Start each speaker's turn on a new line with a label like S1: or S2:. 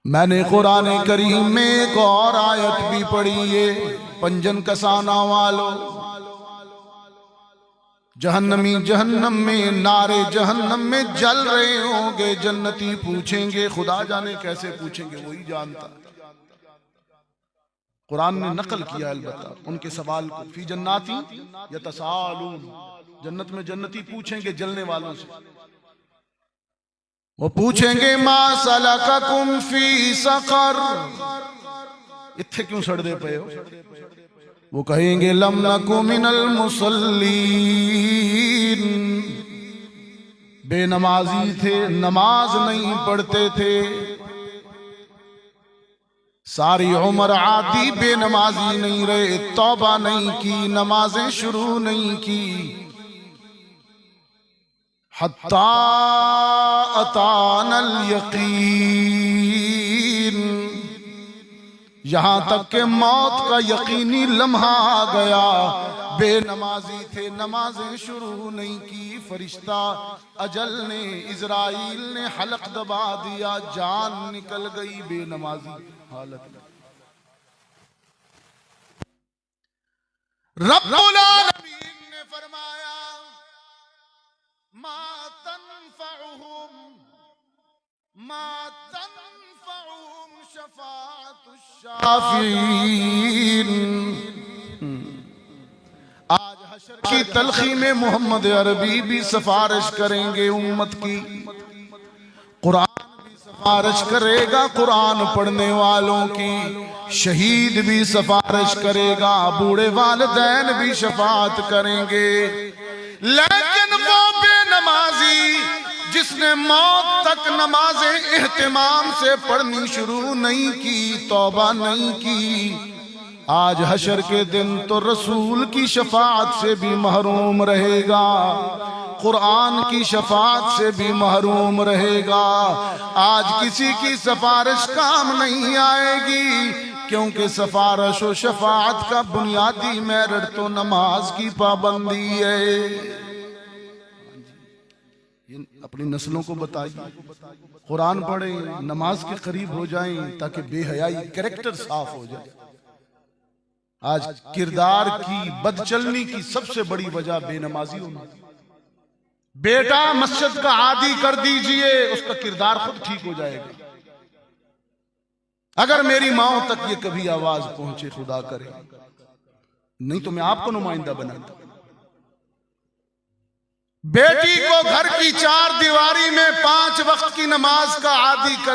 S1: मैंने कुरान करीम में एक और आयत भी पढ़ी है, पंजन कसाना वालों, जहन्नमी जहन्नम में, नारे जहन्नम में जल रहे होंगे, जन्नती पूछेंगे, खुदा जाने कैसे पूछेंगे, वही जानता। कुरान ने नकल किया अलबत्ता उनके सवाल को, फी जन्नाती यतसालून, जन्नत में जन्नती पूछेंगे जलने वालों से, वो पूछेंगे मा सलककुम फी सकर, इत्थे क्यों सड़दे पे हो? वो कहेंगे लम नकु मिनल मुसल्लीन, बेनमाजी थे, नमाज नहीं पढ़ते थे, सारी उम्र आदि बेनमाजी नहीं रहे, तौबा नहीं की, नमाजें शुरू नहीं की, हत्ता अतानल यकीन, यहां तक के मौत का यकीनी लम्हा आ गया, बेनमाजी थे, नमाजें शुरू नहीं की, फरिश्ता अजल ने, इजराइल ने हलक दबा दिया, जान निकल गई बेनमाजी हालत में। रब्बुल आलमीन ने फरमाया मा तनफ़अहुम शफ़ाअतुश शाफ़िईन। आज हशर की तलखी में मोहम्मद अरबी भी सिफारिश करेंगे उम्मत की, कुरान भी सिफारिश करेगा कुरान पढ़ने वालों की, शहीद भी सिफारिश करेगा, बूढ़े वालिदैन भी शफाअत करेंगे, लेकिन वो बेनमाजी जिसने मौत तक नमाजें एहतिमाम से पढ़नी शुरू नहीं की, तौबा नहीं की, आज हशर के दिन तो रसूल की शफाअत से भी महरूम रहेगा, कुरान की शफाअत से भी महरूम रहेगा। आज किसी की सिफारिश काम नहीं आएगी, क्योंकि सिफारिश और शफाअत का बुनियादी मेरिट तो नमाज की पाबंदी है। अपनी नस्लों को बताइए, कुरान पढ़ें, नमाज के करीब हो जाएं, ताकि बेहयाई कैरेक्टर साफ हो जाए। आज किरदार की बदचलनी की सबसे बड़ी वजह बेनमाजी होना। बेटा मस्जिद का आदी कर दीजिए, उसका किरदार खुद ठीक हो जाएगा। अगर मेरी माओ तक ये कभी आवाज पहुंचे, खुदा करे, नहीं तो मैं आपको नुमाइंदा बनाता। बेटी को घर की चार दीवारी में 5 वक्त की नमाज का आदी कर